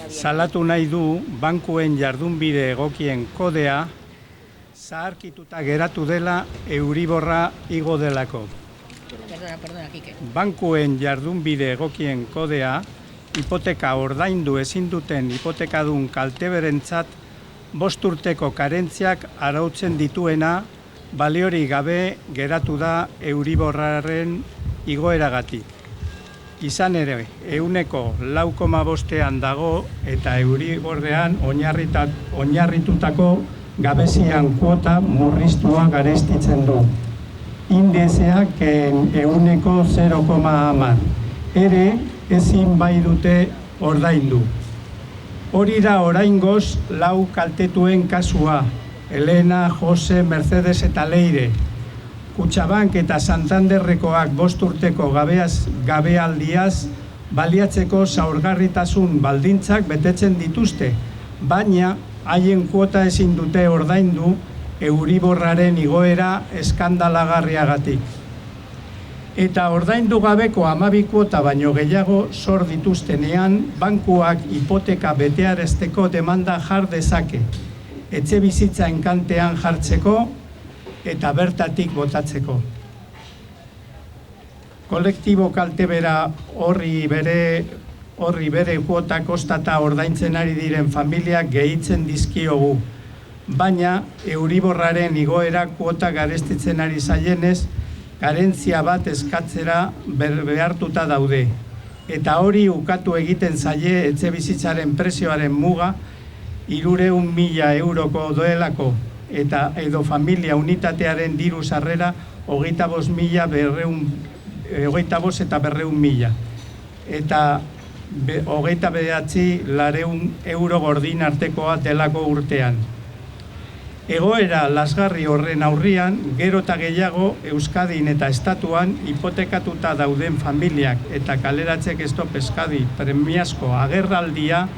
salatu nahi du bankuen jardunbide egokien kodea zaharkituta geratu dela Euriborra igo delako. Perdona, Kike. Bankuen jardunbide egokien kodea hipoteka ordaindu ezin duten hipotekadun kalteberentzat 5 urteko karentziak arautzen dituena baliorik gabe geratu da Euriborraren igoeragatik. Izan ere, 6,5% dago eta Euriborrean oinarritutako gabezian kuota murriztua garestitzen du. Indizeak 0,10. Ere, ezin bai dute ordaindu. Hori da oraingoz 4 kaltetuen kasua, Elena, Jose, Mercedes eta Leire. Kutxabank eta Santanderrekoak 5 urteko gabealdiaz baliatzeko zaurgarritasun baldintzak betetzen dituzte, baina haien kuota ezin dute ordaindu Euriborraren igoera eskandalagarriagatik. Eta ordaindu gabeko 12 kuota baino gehiago sor dituztenean, bankuak hipoteka betearazteko demanda jar dezake, etxe bizitza enkantean jartzeko eta bertatik botatzeko. Kolektibo kaltebera horri bere kuota kostata ordaintzen ari diren familiak gehitzen dizkiogu, baina Euriborraren igoera kuota garestitzen ari zaienez, karentzia bat eskatzera behartuta daude. Eta hori ukatu egiten zaie etxe bizitzaren prezioaren muga 300.000 euroko doelako, eta edo familia unitatearen diru sarrera 25.000 eta 200.000. Eta 29.400 euro gordin artekoa delako urtean. Egoera lasgarri horren aurrian, gero eta gehiago Euskadin eta Estatuan hipotekatuta dauden familiak eta kaleratzek stop Euskadi premiazko agerraldia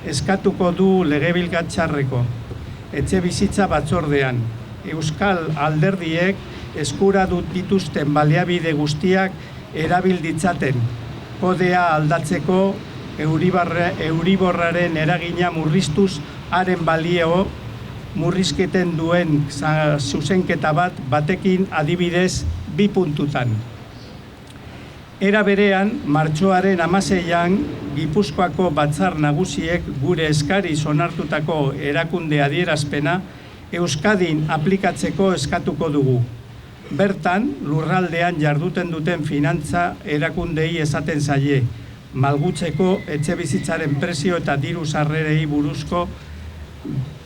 eskatuko du Legebiltzarreko etxe bizitza batzordean. Euskal alderdiek eskura dituzten baliabide guztiak erabilditzaten, kodea aldatzeko Euriborraren eragina murriztuz haren balio murrizketen duen zuzenketa batekin adibidez 2 puntutan. Era berean, martxoaren 16an, Gipuzkoako batzar nagusiek gure eskariz onartutako erakunde adierazpena Euskadin aplikatzeko eskatuko dugu. Bertan, lurraldean jarduten duten finantza erakundei esaten zaie, malgutzeko etxe bizitzaren prezio eta diru sarrerei buruzko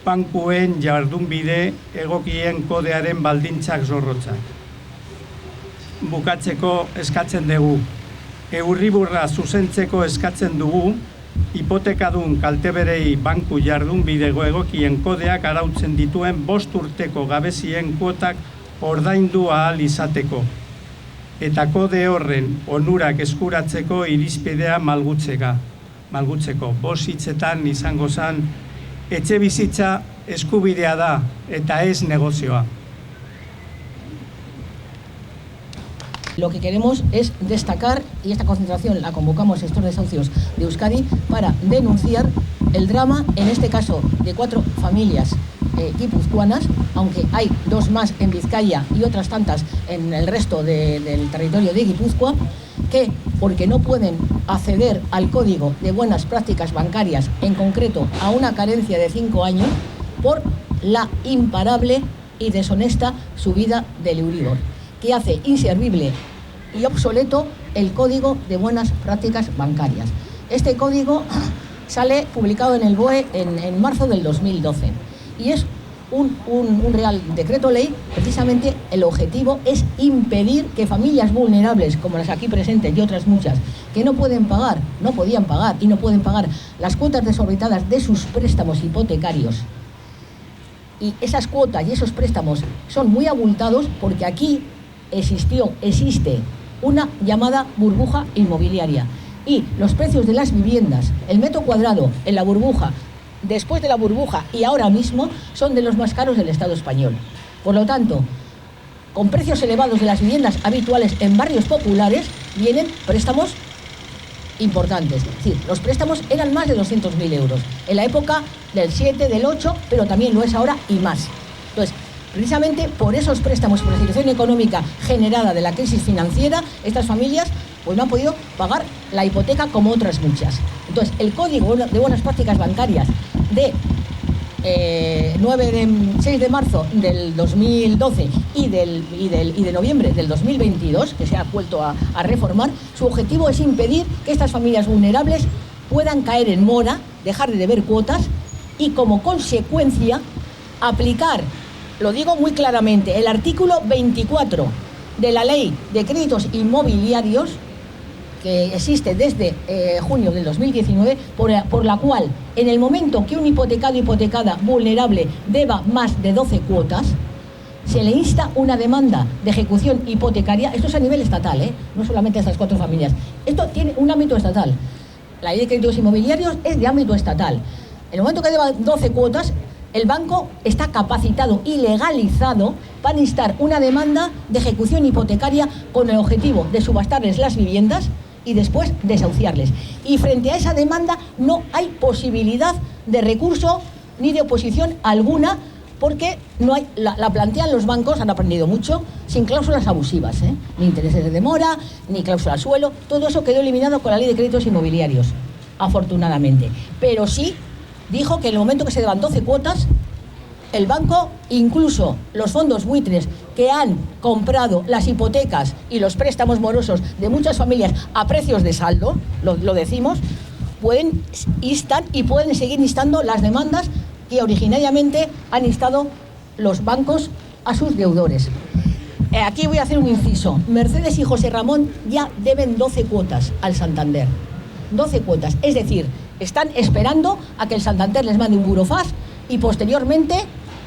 bankuen jardunbide egokien kodearen baldintzak zorrotzak. Bukatzeko eskatzen dugu. Euriborra zuzentzeko eskatzen dugu, hipotekadun kalteberei banku jardunbidego egokien kodeak arautzen dituen 5 urteko gabezien kuotak ordaindu ahal izateko. Eta kode horren onurak eskuratzeko irizpidea malgutzeko. 5 hitzetan izango zen, etxe bizitza eskubidea da eta ez negozioa. Lo que queremos es destacar, y esta concentración la convocamos estos desahucios de Euskadi, para denunciar el drama, en este caso, de 4 familias guipuzcoanas, aunque hay 2 más en Vizcaya y otras tantas en el resto del territorio de Guipúzcoa, que, porque no pueden acceder al Código de Buenas Prácticas Bancarias, en concreto a una carencia de 5 años, por la imparable y deshonesta subida del Euribor, que hace inservible y obsoleto el Código de Buenas Prácticas Bancarias. Este código sale publicado en el BOE en marzo del 2012 y es un Real Decreto Ley. Precisamente el objetivo es impedir que familias vulnerables, como las aquí presentes y otras muchas, que no podían pagar y no pueden pagar las cuotas desorbitadas de sus préstamos hipotecarios, y esas cuotas y esos préstamos son muy abultados porque aquí existe una llamada burbuja inmobiliaria, y los precios de las viviendas, el metro cuadrado en la burbuja, después de la burbuja y ahora mismo, son de los más caros del Estado español. Por lo tanto, con precios elevados de las viviendas habituales en barrios populares, vienen préstamos importantes. Es decir, los préstamos eran más de 200.000 euros. En la época del 7, del 8, pero también lo es ahora y más. Entonces, precisamente por esos préstamos, por la situación económica generada de la crisis financiera, estas familias pues no han podido pagar la hipoteca como otras muchas. Entonces, el Código de Buenas Prácticas Bancarias de 6 de marzo del 2012 y de noviembre del 2022, que se ha vuelto a reformar, su objetivo es impedir que estas familias vulnerables puedan caer en mora, dejar de deber cuotas y, como consecuencia, aplicar, lo digo muy claramente, el artículo 24 de la Ley de Créditos Inmobiliarios, que existe desde junio del 2019, por la cual, en el momento que un hipotecado o hipotecada vulnerable deba más de 12 cuotas, se le insta una demanda de ejecución hipotecaria. Esto es a nivel estatal, no solamente a estas 4 familias. Esto tiene un ámbito estatal. La Ley de Créditos Inmobiliarios es de ámbito estatal. En el momento que deba 12 cuotas, el banco está capacitado y legalizado para instar una demanda de ejecución hipotecaria con el objetivo de subastarles las viviendas y después desahuciarles. Y frente a esa demanda no hay posibilidad de recurso ni de oposición alguna, porque no hay, la plantean los bancos, han aprendido mucho, sin cláusulas abusivas, ni intereses de demora, ni cláusula al suelo. Todo eso quedó eliminado con la Ley de Créditos Inmobiliarios, afortunadamente. Pero sí dijo que en el momento que se deban 12 cuotas, el banco, incluso los fondos buitres que han comprado las hipotecas y los préstamos morosos de muchas familias a precios de saldo, lo decimos, instan y pueden seguir instando las demandas que originariamente han instado los bancos a sus deudores. Aquí voy a hacer un inciso. Mercedes y José Ramón ya deben 12 cuotas al Santander. 12 cuotas. Es decir, están esperando a que el Santander les mande un burofax y posteriormente,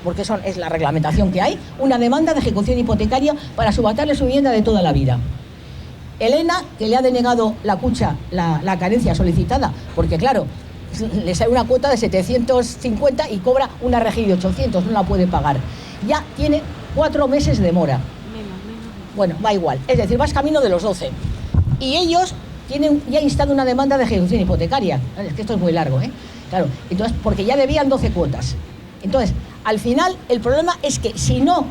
porque eso es la reglamentación que hay, una demanda de ejecución hipotecaria para subastarle su vivienda de toda la vida. Elena, que le ha denegado la cucha la carencia solicitada, porque claro, le sale una cuota de 750 y cobra una regi de 800, no la puede pagar. Ya tiene 4 meses de mora. Bueno, va igual. Es decir, vas camino de los 12. Y ellos tienen ya instado una demanda de ejecución hipotecaria. Es que esto es muy largo, Claro, entonces, porque ya debían 12 cuotas. Entonces, al final, el problema es que si no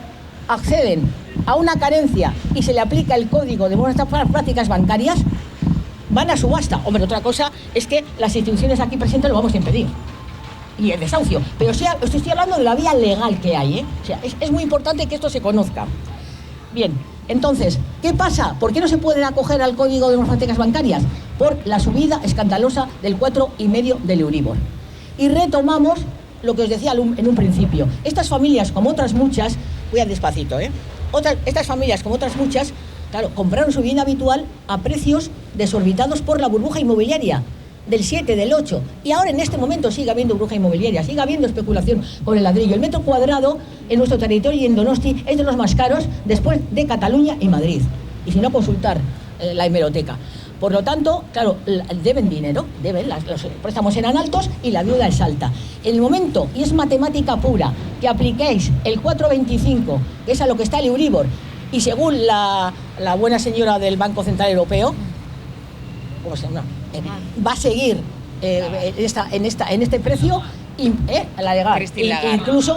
acceden a una carencia y se le aplica el Código de Buenas Prácticas Bancarias, van a subasta. Hombre, otra cosa es que las instituciones aquí presentes lo vamos a impedir. Y el desahucio. Pero estoy hablando de la vía legal que hay, O sea, es muy importante que esto se conozca. Bien, entonces, ¿qué pasa? ¿Por qué no se pueden acoger al Código de Buenas Prácticas Bancarias? Por la subida escandalosa del 4,5 del Euribor. Y retomamos lo que os decía en un principio. Estas familias, como otras muchas, voy a despacito, estas familias, como otras muchas, claro, compraron su vivienda habitual a precios desorbitados por la burbuja inmobiliaria del 7, del 8. Y ahora en este momento sigue habiendo burbuja inmobiliaria, sigue habiendo especulación con el ladrillo. El metro cuadrado en nuestro territorio y en Donosti es de los más caros después de Cataluña y Madrid. Y si no, consultar la hemeroteca. Por lo tanto, claro, deben dinero, los préstamos eran altos y la deuda es alta. En el momento, y es matemática pura, que apliquéis el 4,25, que es a lo que está el Euribor, y según la buena señora del Banco Central Europeo, ¿cómo se llama? Va a seguir en este precio, la legal,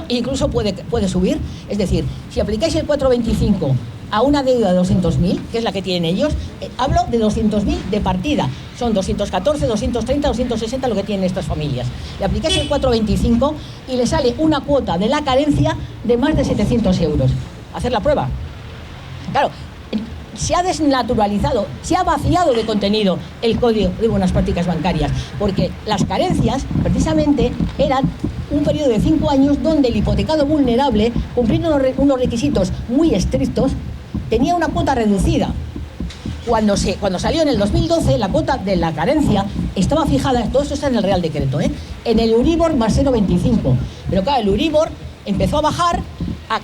incluso puede subir. Es decir, si aplicáis el 4,25 a una deuda de 200.000, que es la que tienen ellos, hablo de 200.000 de partida, son 214, 230, 260 lo que tienen estas familias. Le aplicáis el 4,25 y le sale una cuota de la carencia de más de 700 euros. Hacer la prueba. Claro, se ha desnaturalizado, se ha vaciado de contenido el Código de Buenas Prácticas Bancarias, porque las carencias precisamente eran un periodo de 5 años donde el hipotecado vulnerable, cumpliendo unos requisitos muy estrictos, tenía una cuota reducida. Cuando salió en el 2012, la cuota de la carencia estaba fijada, todo esto está en el Real Decreto, en el Euribor más 0,25. Pero claro, el Euribor empezó a bajar,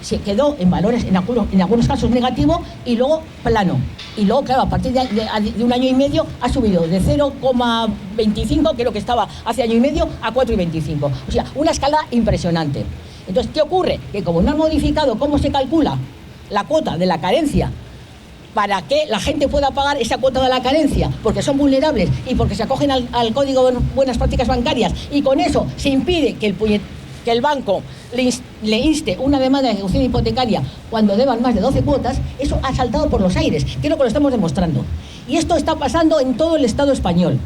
se quedó en valores, en algunos casos negativo, y luego plano. Y luego, claro, a partir de un año y medio ha subido de 0,25, que es lo que estaba hace año y medio, a 4,25. O sea, una escala impresionante. Entonces, ¿qué ocurre? Que como no han modificado cómo se calcula la cuota de la carencia para que la gente pueda pagar esa cuota de la carencia, porque son vulnerables y porque se acogen al Código de Buenas Prácticas Bancarias, y con eso se impide que el banco le inste una demanda de ejecución hipotecaria cuando deban más de 12 cuotas, eso ha saltado por los aires. Creo que lo estamos demostrando. Y esto está pasando en todo el Estado español.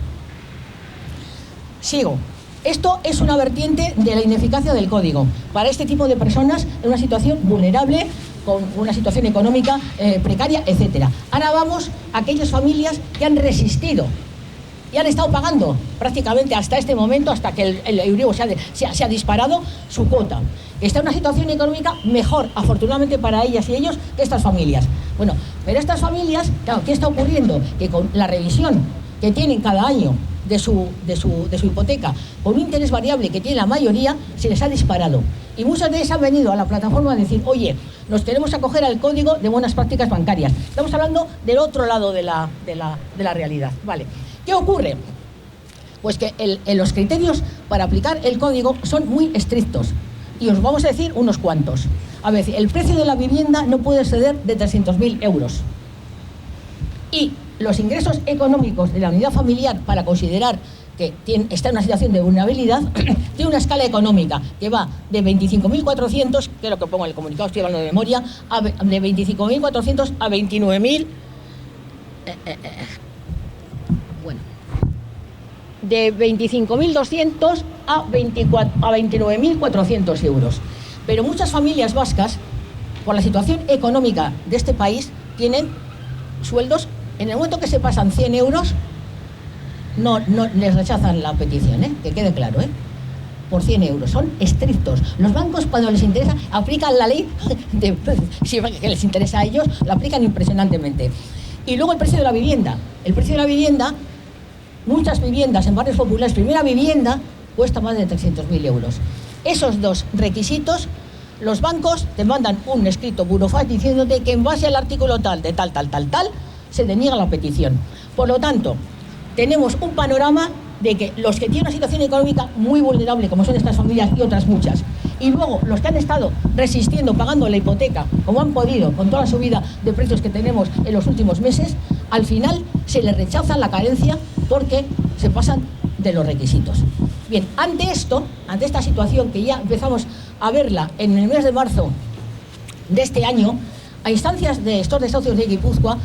Sigo. Esto es una vertiente de la ineficacia del Código para este tipo de personas en una situación vulnerable, con una situación económica precaria, etc. Ahora vamos a aquellas familias que han resistido y han estado pagando prácticamente hasta este momento, hasta que el Euribor se ha disparado su cuota. Está en una situación económica mejor, afortunadamente para ellas y ellos, que estas familias. Bueno, pero estas familias, claro, ¿qué está ocurriendo? Que con la revisión que tienen cada año de su hipoteca, con un interés variable que tiene la mayoría, se les ha disparado. Y muchas de ellas han venido a la plataforma a decir, oye, nos tenemos que acoger al Código de Buenas Prácticas Bancarias. Estamos hablando del otro lado de la realidad. Vale. ¿Qué ocurre? Pues que los criterios para aplicar el código son muy estrictos. Y os vamos a decir unos cuantos. A ver, el precio de la vivienda no puede exceder de 300.000 euros. Y los ingresos económicos de la unidad familiar, para considerar que está en una situación de vulnerabilidad, tiene una escala económica que va de 25.400, que es lo que pongo en el comunicado, estoy hablando de memoria, de 25.400 a 29.000... de 25.200 a 29.400 euros. Pero muchas familias vascas, por la situación económica de este país, tienen sueldos, en el momento que se pasan 100 euros, no les rechazan la petición, que quede claro, por 100 euros. Son estrictos. Los bancos, cuando les interesa, aplican la ley, que les interesa a ellos, la aplican impresionantemente. Y luego el precio de la vivienda. El precio de la vivienda, muchas viviendas en barrios populares, primera vivienda, cuesta más de 300.000 euros. Esos dos requisitos, los bancos te mandan un escrito burofax diciéndote que en base al artículo tal, de tal, se deniega la petición. Por lo tanto, tenemos un panorama de que los que tienen una situación económica muy vulnerable, como son estas familias y otras muchas, y luego los que han estado resistiendo, pagando la hipoteca, como han podido, con toda la subida de precios que tenemos en los últimos meses, al final se les rechaza la carencia porque se pasan de los requisitos. Bien, ante esta situación que ya empezamos a verla en el mes de marzo de este año, a instancias de estos desahucios de Guipúzcoa,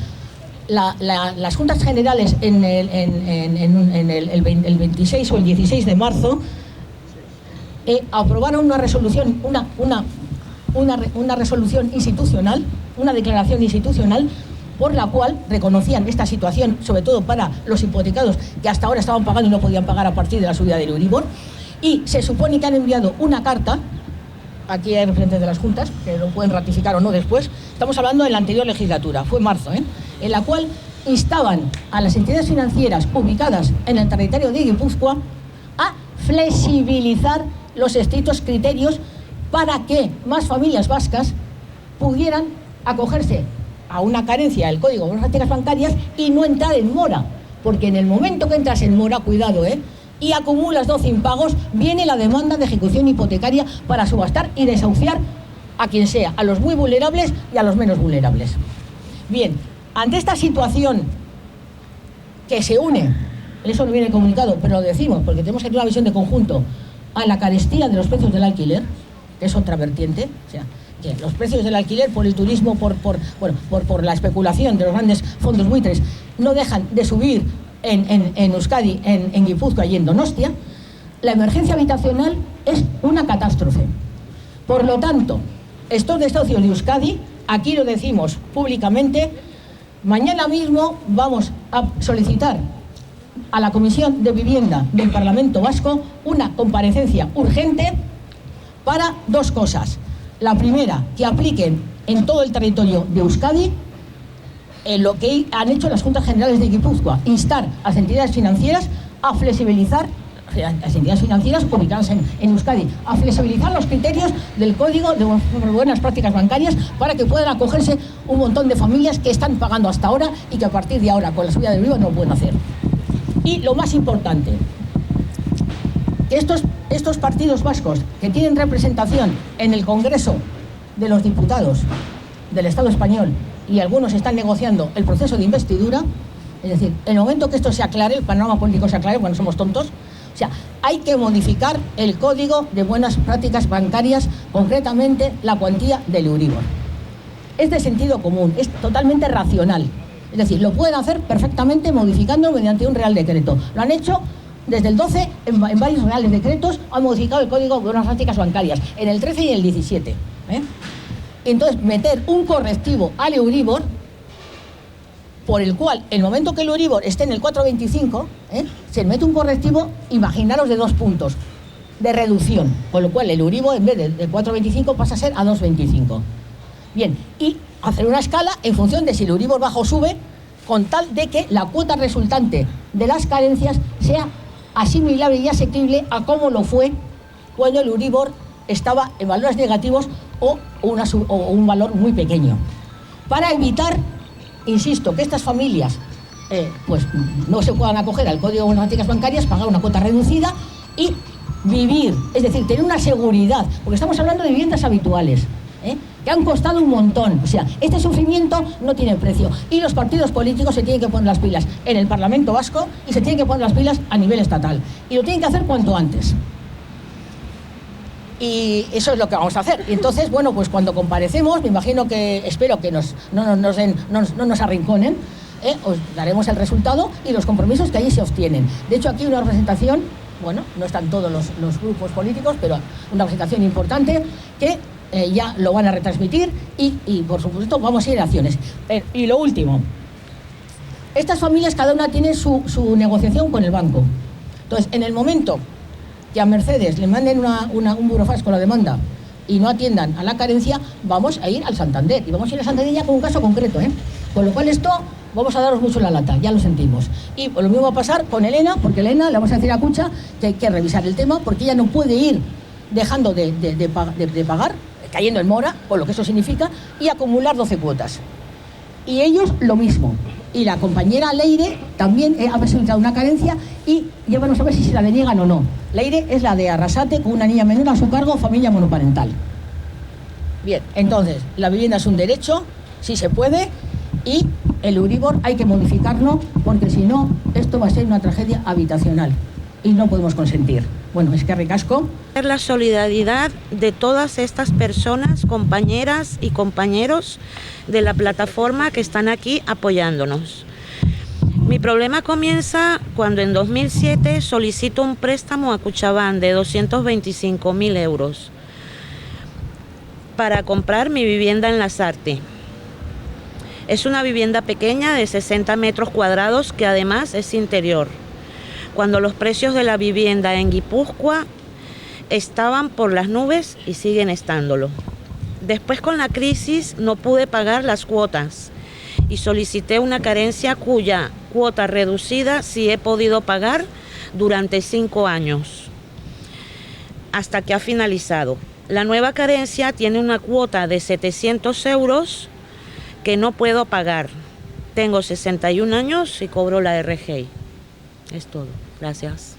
las Juntas Generales el 26 o el 16 de marzo aprobaron una resolución, una resolución institucional, una declaración institucional, por la cual reconocían esta situación, sobre todo para los hipotecados que hasta ahora estaban pagando y no podían pagar a partir de la subida del Euribor, y se supone que han enviado una carta, aquí hay representantes de las juntas, que lo pueden ratificar o no después, estamos hablando de la anterior legislatura, fue marzo, en la cual instaban a las entidades financieras ubicadas en el territorio de Guipúzcoa a flexibilizar los estrictos criterios para que más familias vascas pudieran acogerse a una carencia del Código de Buenas Prácticas Bancarias y no entrar en mora, porque en el momento que entras en mora, cuidado, y acumulas 12 impagos, viene la demanda de ejecución hipotecaria para subastar y desahuciar a quien sea, a los muy vulnerables y a los menos vulnerables. Bien, ante esta situación que se une, eso no viene comunicado, pero lo decimos porque tenemos aquí una visión de conjunto, a la carestía de los precios del alquiler, que es otra vertiente, o sea, que los precios del alquiler por el turismo, por la especulación de los grandes fondos buitres, no dejan de subir en Euskadi, en Guipúzcoa y en Donostia. La emergencia habitacional es una catástrofe. Por lo tanto, estos desahucios de Euskadi, aquí lo decimos públicamente, mañana mismo vamos a solicitar a la Comisión de Vivienda del Parlamento Vasco una comparecencia urgente para dos cosas. La primera, que apliquen en todo el territorio de Euskadi lo que han hecho las Juntas Generales de Guipúzcoa, instar a las entidades financieras a flexibilizar, las entidades financieras ubicadas en Euskadi, a flexibilizar los criterios del Código de Buenas Prácticas Bancarias para que puedan acogerse un montón de familias que están pagando hasta ahora y que a partir de ahora, con la subida del IVA, no lo pueden hacer. Y lo más importante, que estos partidos vascos que tienen representación en el Congreso de los Diputados del Estado español y algunos están negociando el proceso de investidura. Es decir, en el momento que esto se aclare, el panorama político se aclare, porque no somos tontos, o sea, hay que modificar el Código de Buenas Prácticas Bancarias, concretamente la cuantía del Euribor. Es de sentido común, es totalmente racional. Es decir, lo pueden hacer perfectamente modificando mediante un Real Decreto. Lo han hecho desde el 12 en varios Reales Decretos, han modificado el Código de Buenas Prácticas Bancarias, en el 13 y el 17. Entonces, meter un correctivo al Euribor, por el cual, en el momento que el Euribor esté en el 4,25, se mete un correctivo, imaginaros, de 2 puntos de reducción, con lo cual el Euribor, en vez de 4,25, pasa a ser a 2,25. Bien, y hacer una escala en función de si el Euribor baja o sube, con tal de que la cuota resultante de las carencias sea asimilable y asequible a cómo lo fue cuando el Euribor estaba en valores negativos o un valor muy pequeño. Para evitar, insisto, que estas familias pues no se puedan acoger al Código de Buenas Prácticas Bancarias, pagar una cuota reducida y vivir, es decir, tener una seguridad, porque estamos hablando de viviendas habituales, que han costado un montón. O sea, este sufrimiento no tiene precio y los partidos políticos se tienen que poner las pilas en el Parlamento Vasco y se tienen que poner las pilas a nivel estatal, y lo tienen que hacer cuanto antes. Y eso es lo que vamos a hacer. Y entonces, bueno, pues cuando comparecemos, me imagino que, espero que no nos arrinconen, os daremos el resultado y los compromisos que allí se obtienen. De hecho, aquí una representación, bueno, no están todos los grupos políticos, pero una representación importante que ya lo van a retransmitir y por supuesto vamos a ir a acciones. Y lo último, estas familias cada una tiene su negociación con el banco. Entonces, en el momento que a Mercedes le manden un burofax con la demanda y no atiendan a la carencia, vamos a ir al Santander, y vamos a ir al Santander ya con un caso concreto, con lo cual esto vamos a daros mucho la lata, ya lo sentimos. Y lo mismo va a pasar con Elena, porque Elena, le vamos a decir a Cucha que hay que revisar el tema, porque ella no puede ir dejando de pagar, cayendo en mora, con lo que eso significa, y acumular 12 cuotas. Y ellos lo mismo. Y la compañera Leire también ha presentado una carencia y ya vamos a ver si se la deniegan o no. Leire es la de Arrasate, con una niña menor a su cargo, familia monoparental. Bien, entonces, la vivienda es un derecho, sí se puede, y el Euribor hay que modificarlo, porque si no, esto va a ser una tragedia habitacional y no podemos consentir. Bueno, es que ricasco. La solidaridad de todas estas personas, compañeras y compañeros de la plataforma que están aquí apoyándonos. Mi problema comienza cuando en 2007 solicito un préstamo a Cuchabán de 225.000 euros para comprar mi vivienda en Lasarte. Es una vivienda pequeña de 60 metros cuadrados que además es interior, cuando los precios de la vivienda en Guipúzcoa estaban por las nubes y siguen estándolo. Después, con la crisis, no pude pagar las cuotas y solicité una carencia cuya cuota reducida sí he podido pagar durante 5 años, hasta que ha finalizado. La nueva carencia tiene una cuota de 700 euros que no puedo pagar. Tengo 61 años y cobro la RGI. Es todo. Gracias.